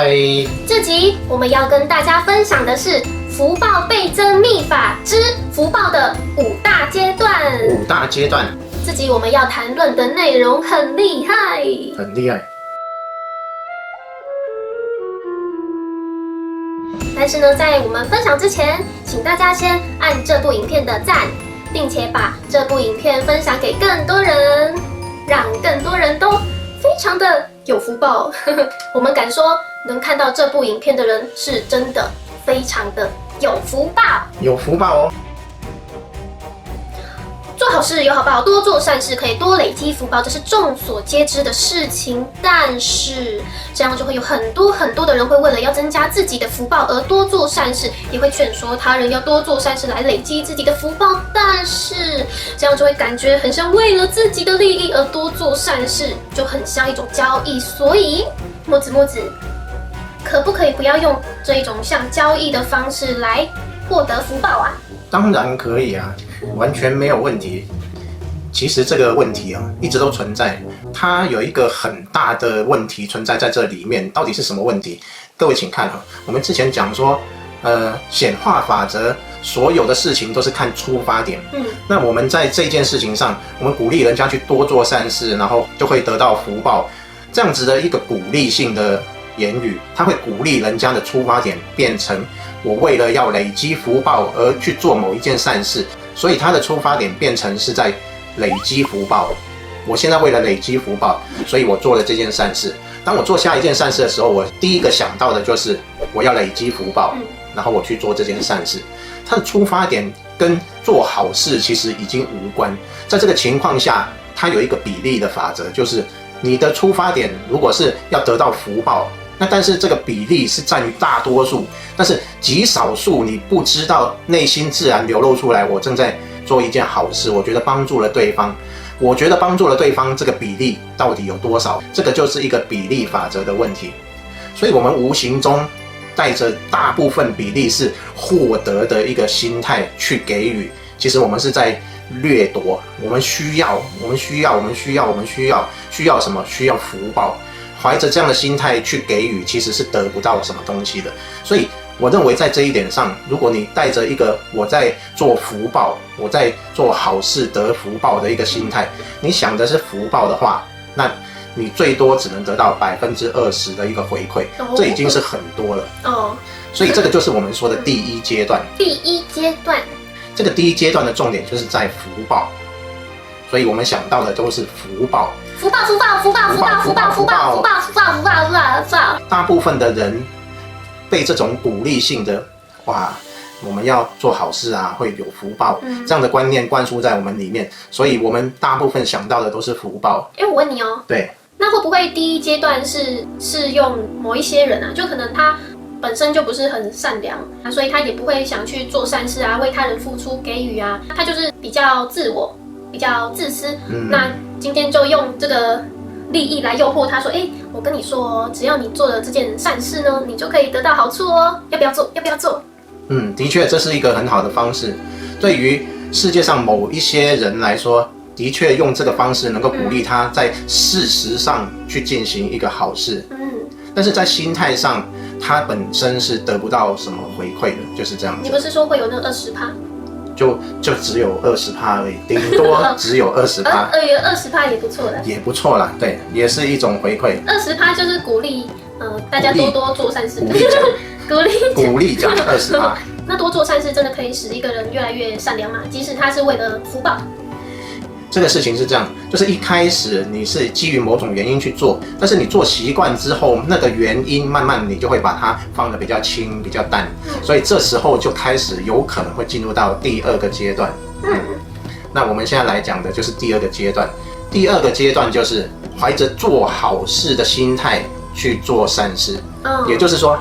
嗨，这集我们要跟大家分享的是福报倍增秘法之福报的5大阶段。5大阶段，这集我们要谈论的内容很厉害，很厉害。但是呢，在我们分享之前，请大家先按这部影片的赞，并且把这部影片分享给更多人，让更多人都非常的有福报。我们敢说，能看到这部影片的人是真的非常的有福报。有福报哦。做好事有好报，多做善事可以多累积福报，这是众所皆知的事情。但是这样就会有很多的人会为了要增加自己的福报而多做善事，也会劝说他人要多做善事来累积自己的福报。但是这样就会感觉很像为了自己的利益而多做善事，就很像一种交易。所以墨子，可不可以不要用这一种像交易的方式来获得福报啊？当然可以啊，完全没有问题。其实这个问题啊，一直都存在，它有一个很大的问题存在在这里面，到底是什么问题？各位请看啊，我们之前讲说，显化法则，所有的事情都是看出发点。那我们在这件事情上，我们鼓励人家去多做善事，然后就会得到福报，这样子的一个鼓励性的言语，它会鼓励人家的出发点变成我为了要累积福报而去做某一件善事，所以他的出发点变成是在累积福报。我现在为了累积福报，所以我做了这件善事。当我做下一件善事的时候，我第一个想到的就是我要累积福报，然后我去做这件善事。他的出发点跟做好事其实已经无关。在这个情况下，它有一个比例的法则，就是你的出发点如果是要得到福报，那但是这个比例是占于大多数，但是极少数你不知道，内心自然流露出来，我正在做一件好事，我觉得帮助了对方，我觉得帮助了对方，这个比例到底有多少？这个就是一个比例法则的问题。所以我们无形中带着大部分比例是获得的一个心态去给予，其实我们是在掠夺，我们需要什么？需要福报。怀着这样的心态去给予，其实是得不到什么东西的。所以我认为在这一点上，如果你带着一个我在做福报，我在做好事得福报的一个心态，你想的是福报的话，那你最多只能得到20%的一个回馈，这已经是很多了。所以这个就是我们说的第一阶段。这个第一阶段的重点就是在福报，所以我们想到的都是福报。大部分的人被这种鼓励性的我们要做好事啊，会有福报，这样的观念灌输在我们里面，所以我们大部分想到的都是福报。我问你哦，对，那会不会第一阶段是适用某一些人啊？就可能他本身就不是很善良啊，所以他也不会想去做善事啊，为他人付出给予啊，他就是比较自我，比较自私。那今天就用这个利益来诱惑他说，我跟你说哦，只要你做了这件善事呢，你就可以得到好处哦，要不要做？的确这是一个很好的方式。对于世界上某一些人来说，的确用这个方式能够鼓励他在事实上去进行一个好事。但是在心态上，他本身是得不到什么回馈的，就是这样子。你不是说会有那个20%？就只有20%而已，顶多只有20%。20%也不错的，也不错啦，对，也是一种回馈。20%就是鼓励，大家多多做善事。鼓励奖20%。那多做善事真的可以使一个人越来越善良吗？即使他是为了福报。这个事情是这样，就是一开始你是基于某种原因去做，但是你做习惯之后，那个原因慢慢你就会把它放得比较轻、比较淡，所以这时候就开始有可能会进入到第2个阶段。那我们现在来讲的就是第2个阶段。第2个阶段就是怀着做好事的心态去做善事。也就是说，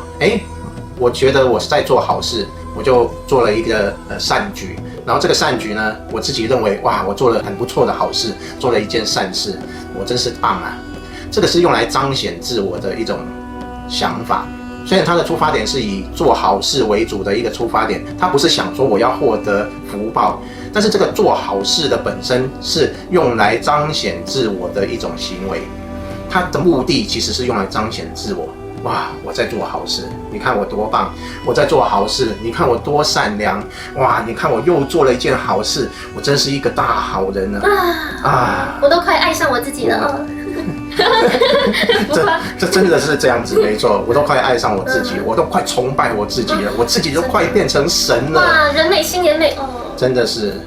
我觉得我是在做好事，我就做了一个善举。然后这个善举呢，我自己认为我做了很不错的好事，做了一件善事，我真是棒啊！这个是用来彰显自我的一种想法。虽然他的出发点是以做好事为主的一个出发点，他不是想说我要获得福报，但是这个做好事的本身是用来彰显自我的一种行为，它的目的其实是用来彰显自我。哇，我在做好事，你看我多棒！我在做好事，你看我多善良！哇，你看我又做了一件好事，我真是一个大好人了啊！我都快爱上我自己了。这真的是这样子，没错，我都快爱上我自己，我都快崇拜我自己了，我自己都快变成神了。哇，人美心也美哦，真的是。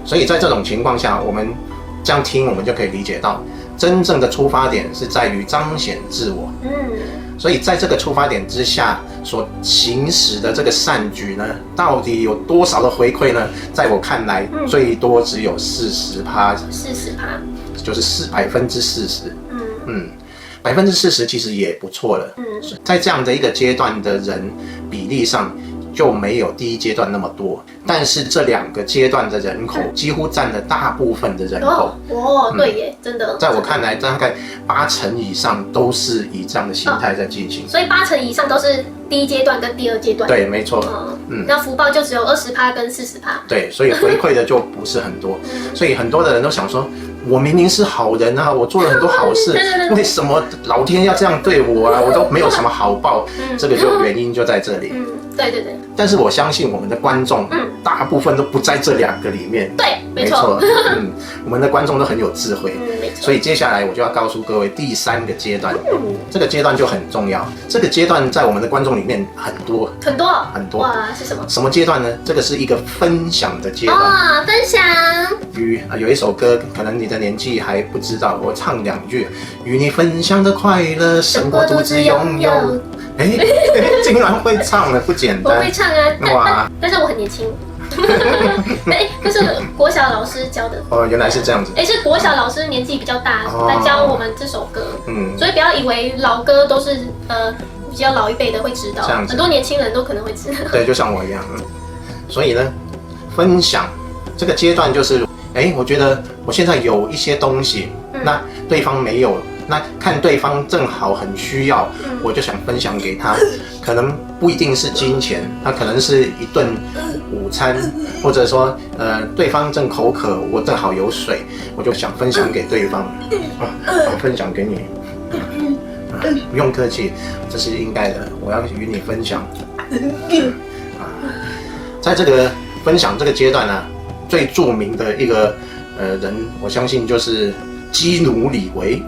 所以在这种情况下，我们这样听，我们就可以理解到，真正的出发点是在于彰显自我。所以在这个出发点之下所行使的这个善举呢，到底有多少的回馈呢？在我看来，最多只有40%，就是40%。40%其实也不错了。在这样的一个阶段的人比例上，就没有第一阶段那么多，但是这2个阶段的人口几乎占了大部分的人口。对耶，真的。在我看来，大概80%以上都是以这样的心态在进行。所以80%以上都是第一阶段跟第2阶段。对，没错。那福报就只有20%跟40%。对，所以回馈的就不是很多。所以很多的人都想说，我明明是好人啊，我做了很多好事，为什么老天要这样对我啊？我都没有什么好报。这个就原因就在这里。对。但是我相信我们的观众，大部分都不在这2个里面。对，没错。我们的观众都很有智慧。没错。所以接下来我就要告诉各位第3个阶段。这个阶段就很重要。这个阶段在我们的观众里面很多。哇，是什么？什么阶段呢？这个是一个分享的阶段。分享。有一首歌，可能你的年纪还不知道，我唱2句：与你分享的快乐胜过独自拥有。竟然会唱了，不简单。我会唱啊，但是我很年轻。这是国小老师教的。原来是这样子。是国小老师年纪比较大，来教我们这首歌。所以不要以为老歌都是比较老一辈的会知道，很多年轻人都可能会知道。对，就像我一样。所以呢，分享这个阶段就是，我觉得我现在有一些东西，那对方没有。那看对方正好很需要，我就想分享给他，可能不一定是金钱，他可能是一顿午餐，或者说对方正口渴，我正好有水，我就想分享给对方，分享给你，不用客气，这是应该的，我要与你分享。在这个分享这个阶段呢，最著名的一个人，我相信就是基努里维。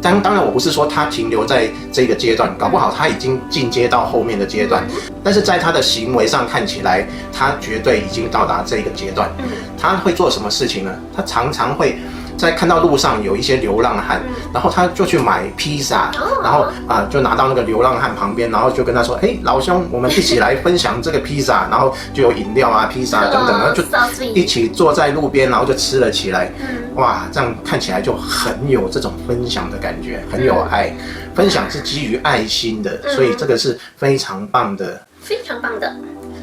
当然，我不是说他停留在这个阶段，搞不好他已经进阶到后面的阶段。但是在他的行为上看起来，他绝对已经到达这个阶段。他会做什么事情呢？他常常会在看到路上有一些流浪汉，然后他就去买披萨，然后就拿到那个流浪汉旁边，然后就跟他说：“老兄，我们一起来分享这个披萨。”然后就有饮料啊、披萨等等，然后就一起坐在路边，然后就吃了起来。哇，这样看起来就很有这种分享的感觉，很有爱。分享是基于爱心的，所以这个是非常棒的，非常棒的。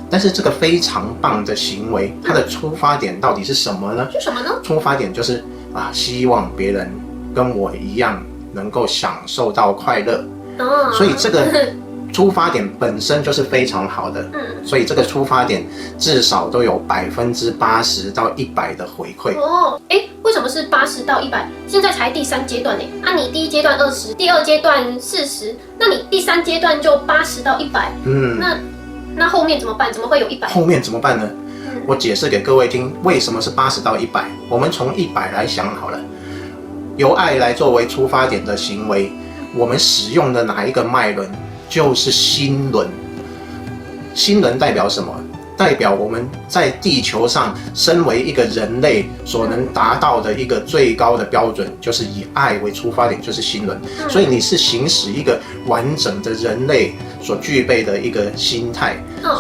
但是这个非常棒的行为，它的出发点到底是什么呢？是什么呢？出发点就是希望别人跟我一样能够享受到快乐。所以这个出发点本身就是非常好的。所以这个出发点至少都有80%到100%的回馈。为什么是80到100？现在才第3阶段呢？你第1阶段20，第2阶段40，那你第3阶段就80到100。那后面怎么办？怎么会有100？后面怎么办呢？我解释给各位听，为什么是80到100？我们从100来想好了，由爱来作为出发点的行为，我们使用的哪一个脉轮？就是心轮。心轮代表什么？代表我们在地球上身为一个人类所能达到的一个最高的标准，就是以爱为出发点，就是心轮。所以你是行使一个完整的人类所具备的一个心态。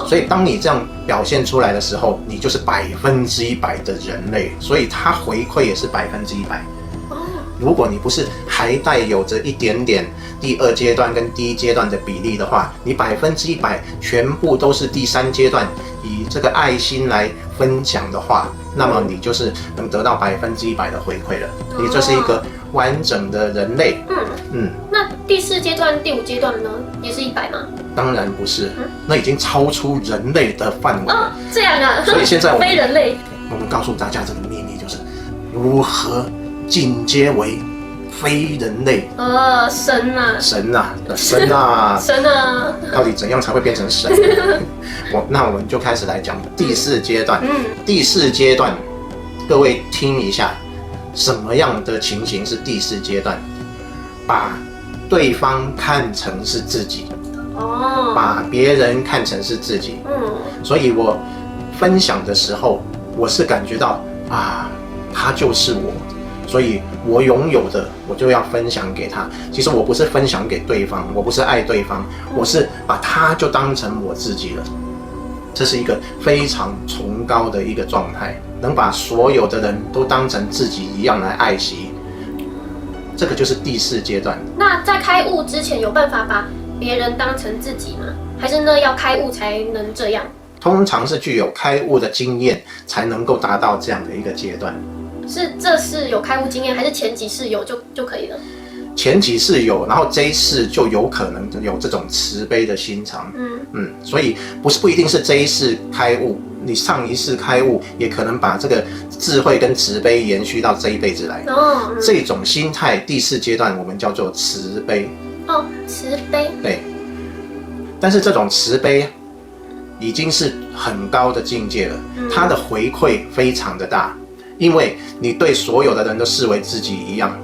所以当你这样表现出来的时候，你就是100%的人类，所以它回馈也是100%。如果你不是还带有着一点点第2阶段跟第1阶段的比例的话，你100%全部都是第3阶段以这个爱心来分享的话，那么你就是能得到100%的回馈了。你就是一个完整的人类。那第4阶段、第5阶段呢，也是100吗？当然不是，那已经超出人类的范围了。这样啊？所以现在非人类，我们告诉大家这个秘密就是如何进阶为非人类。神啊，神啊，神啊，神啊！到底怎样才会变成神？那我们就开始来讲第4阶段。第4阶段，各位听一下，什么样的情形是第4阶段？把对方看成是自己，把别人看成是自己。所以我分享的时候，我是感觉到他就是我，所以我拥有的我就要分享给他。其实我不是分享给对方，我不是爱对方，我是把他就当成我自己了。这是一个非常崇高的一个状态，能把所有的人都当成自己一样来爱惜。这个就是第4阶段。那在开悟之前，有办法把别人当成自己吗？还是呢要开悟才能这样？通常是具有开悟的经验才能够达到这样的一个阶段。这是有开悟经验，还是前几世有就可以了？前几世有，然后这一世就有可能有这种慈悲的心肠。所以不一定是这一世开悟，你上一世开悟，也可能把这个智慧跟慈悲延续到这一辈子来。这种心态，第4阶段我们叫做慈悲。慈悲。对。但是这种慈悲已经是很高的境界了，它的回馈非常的大。因为你对所有的人都视为自己一样，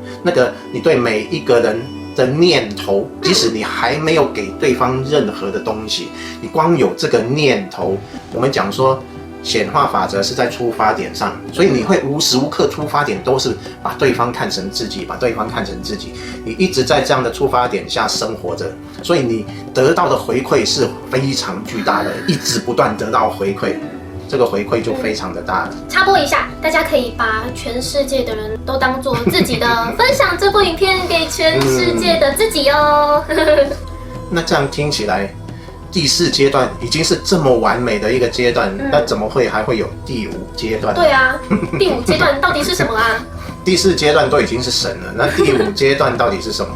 你对每一个人的念头，即使你还没有给对方任何的东西，你光有这个念头，我们讲说显化法则是在出发点上，所以你会无时无刻出发点都是把对方看成自己，把对方看成自己，你一直在这样的出发点下生活着，所以你得到的回馈是非常巨大的，一直不断得到回馈。这个回馈就非常的大了。插播一下，大家可以把全世界的人都当做自己的，分享这部影片给全世界的自己哦。那这样听起来，第4阶段已经是这么完美的一个阶段，那怎么还会有第5阶段？对啊，第5阶段到底是什么啊？第4阶段都已经是神了，那第5阶段到底是什么？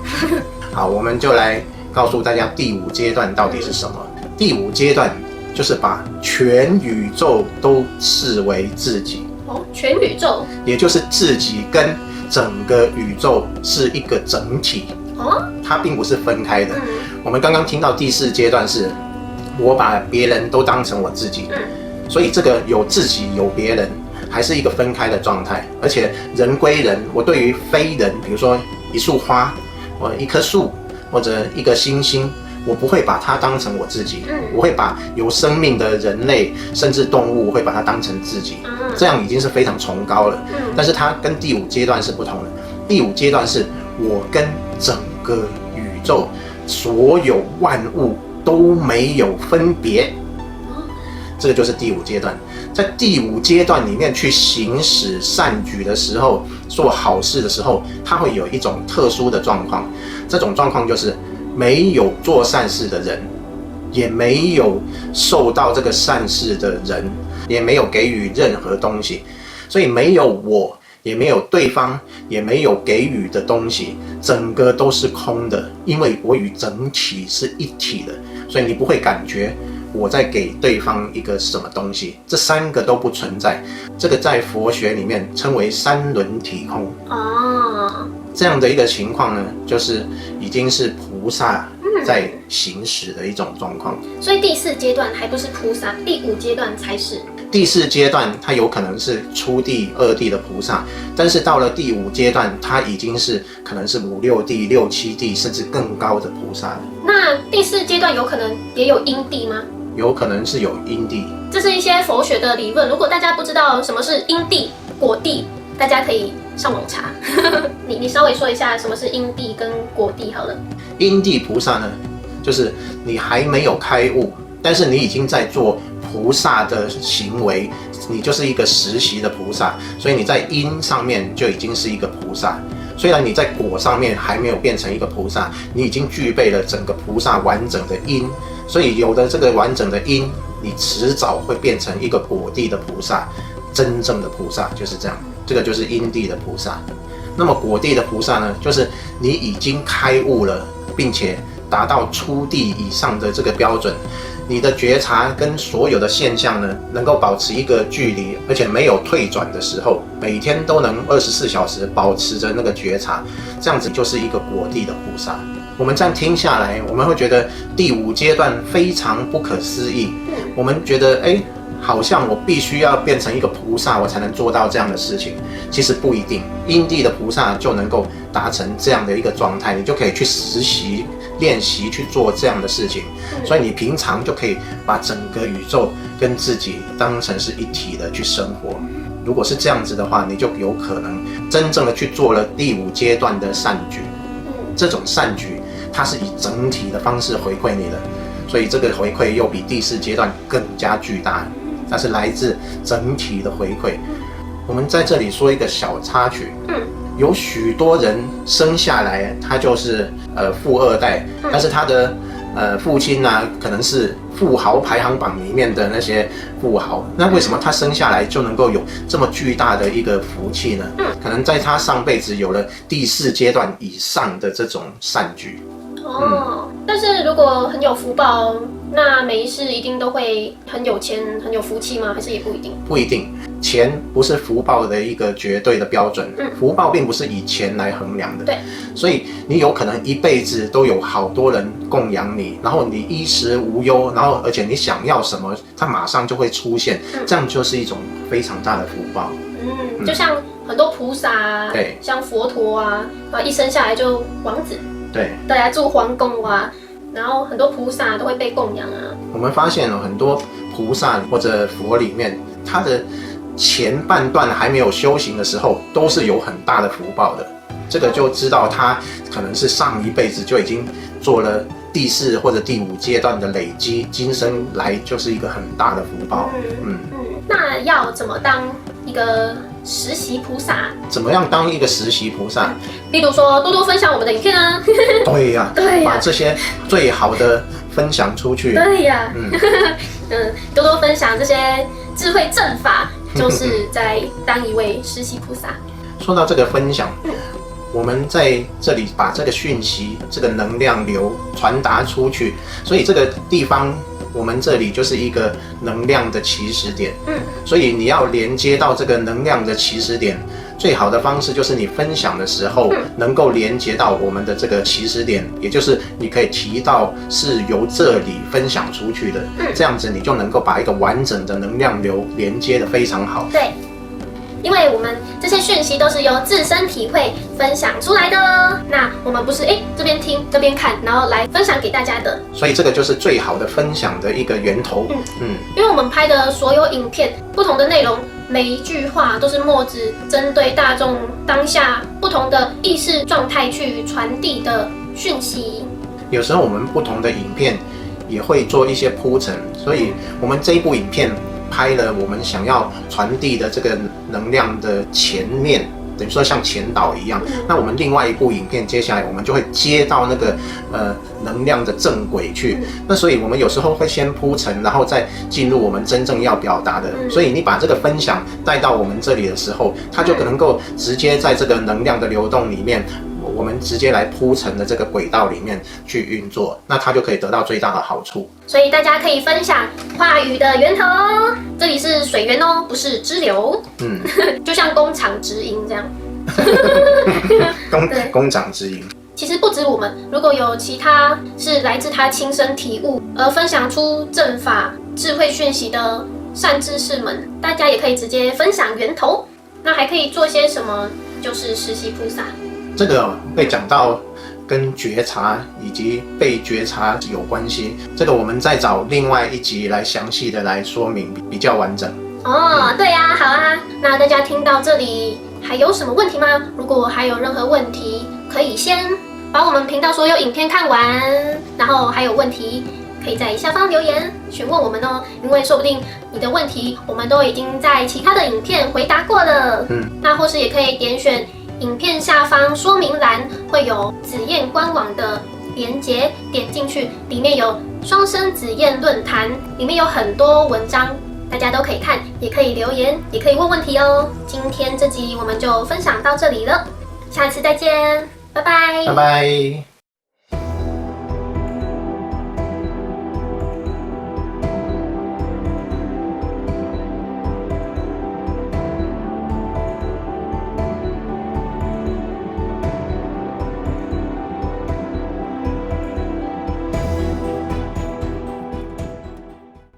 好，我们就来告诉大家第5阶段到底是什么。第5阶段就是把全宇宙都视为自己。全宇宙，也就是自己跟整个宇宙是一个整体。它并不是分开的。我们刚刚听到第4阶段是，我把别人都当成我自己。所以这个有自己有别人，还是一个分开的状态。而且人归人，我对于非人，比如说一束花，或一棵树，或者一个星星，我不会把它当成我自己，我会把有生命的人类甚至动物，会把它当成自己，这样已经是非常崇高了。但是它跟第5阶段是不同的。第5阶段是我跟整个宇宙所有万物都没有分别，这个就是第5阶段。在第5阶段里面去行使善举的时候，做好事的时候，它会有一种特殊的状况。这种状况就是没有做善事的人，也没有受到这个善事的人，也没有给予任何东西，所以没有我，也没有对方，也没有给予的东西，整个都是空的。因为我与整体是一体的，所以你不会感觉我在给对方一个什么东西，这3个都不存在。这个在佛学里面称为3轮体空。这样的一个情况呢，就是已经是菩萨在行使的一种状况。所以第4阶段还不是菩萨，第5阶段才是。第4阶段它有可能是初地、2地的菩萨，但是到了第5阶段，它已经是可能是5、6地、6、7地，甚至更高的菩萨了。那第4阶段有可能也有因地吗？有可能是有因地。这是一些佛学的理论，如果大家不知道什么是因地、果地，大家可以上网查。你稍微说一下什么是因地跟果地好了。因地菩萨呢，就是你还没有开悟，但是你已经在做菩萨的行为，你就是一个实习的菩萨，所以你在因上面就已经是一个菩萨。虽然你在果上面还没有变成一个菩萨，你已经具备了整个菩萨完整的因，所以有了这个完整的因，你迟早会变成一个果地的菩萨，真正的菩萨就是这样。这个就是因地的菩萨。那么果地的菩萨呢，就是你已经开悟了，并且达到初地以上的这个标准，你的觉察跟所有的现象呢，能够保持一个距离，而且没有退转的时候，每天都能24小时保持着那个觉察，这样子就是一个果地的菩萨。我们这样听下来，我们会觉得第5阶段非常不可思议。我们觉得，好像我必须要变成一个菩萨，我才能做到这样的事情。其实不一定，因地的菩萨就能够达成这样的一个状态，你就可以去实习、练习去做这样的事情。所以你平常就可以把整个宇宙跟自己当成是一体的去生活。如果是这样子的话，你就有可能真正的去做了第5阶段的善举。这种善举，它是以整体的方式回馈你的，所以这个回馈又比第4阶段更加巨大。它是来自整体的回馈。我们在这里说一个小插曲，有许多人生下来他就是富2代，但是他的父亲呢，可能是富豪排行榜里面的那些富豪。那为什么他生下来就能够有这么巨大的一个福气呢？可能在他上辈子有了第4阶段以上的这种善举。但是如果很有福报，那每一世一定都会很有钱、很有福气吗？还是也不一定？不一定，钱不是福报的一个绝对的标准。福报并不是以钱来衡量的。对，所以你有可能一辈子都有好多人供养你，然后你衣食无忧，然后而且你想要什么，它马上就会出现，这样就是一种非常大的福报。就像很多菩萨啊，对，像佛陀啊，一生下来就王子。对，大家住皇宫啊，然后很多菩萨都会被供养啊。我们发现很多菩萨或者佛里面，他的前半段还没有修行的时候，都是有很大的福报的。这个就知道他可能是上一辈子就已经做了第4或者第5阶段的累积，今生来就是一个很大的福报。那要怎么当一个实习菩萨？怎么样当一个实习菩萨？例如说，多多分享我们的影片啊。对呀，把这些最好的分享出去。对呀，多多分享这些智慧正法，就是在当一位实习菩萨。说到这个分享，我们在这里把这个讯息、这个能量流传达出去，所以这个地方。我们这里就是一个能量的起始点，所以你要连接到这个能量的起始点，最好的方式就是你分享的时候能够连接到我们的这个起始点，也就是你可以提到是由这里分享出去的，这样子你就能够把一个完整的能量流连接得非常好。对。因为我们这些讯息都是由自身体会分享出来的，那我们不是这边听这边看，然后来分享给大家的，所以这个就是最好的分享的一个源头。因为我们拍的所有影片，不同的内容，每一句话都是墨子针对大众当下不同的意识状态去传递的讯息。有时候我们不同的影片也会做一些铺陈，所以我们这一部影片拍了我们想要传递的这个能量的前面，等于说像前导一样。那我们另外一部影片接下来我们就会接到那个能量的正轨去。那所以我们有时候会先铺陈，然后再进入我们真正要表达的。所以你把这个分享带到我们这里的时候，它就能够直接在这个能量的流动里面，我们直接来铺陈的这个轨道里面去运作，那它就可以得到最大的好处。所以大家可以分享话语的源头，这里是水源哦，不是支流。就像工厂直营这样。工厂直营。其实不止我们，如果有其他是来自他亲身体悟而分享出正法智慧讯息的善知识们，大家也可以直接分享源头。那还可以做些什么？就是实习菩萨。这个会讲到跟觉察以及被觉察有关系，这个我们再找另外一集来详细的来说明，比较完整。对呀，好啊。那大家听到这里还有什么问题吗？如果还有任何问题，可以先把我们频道所有影片看完，然后还有问题可以在下方留言询问我们哦，因为说不定你的问题我们都已经在其他的影片回答过了。那或是也可以点选影片下方说明栏会有紫燕官网的连结，点进去，里面有双生紫燕论坛，里面有很多文章，大家都可以看，也可以留言，也可以问问题哦。今天这集我们就分享到这里了，下次再见，拜拜。拜拜。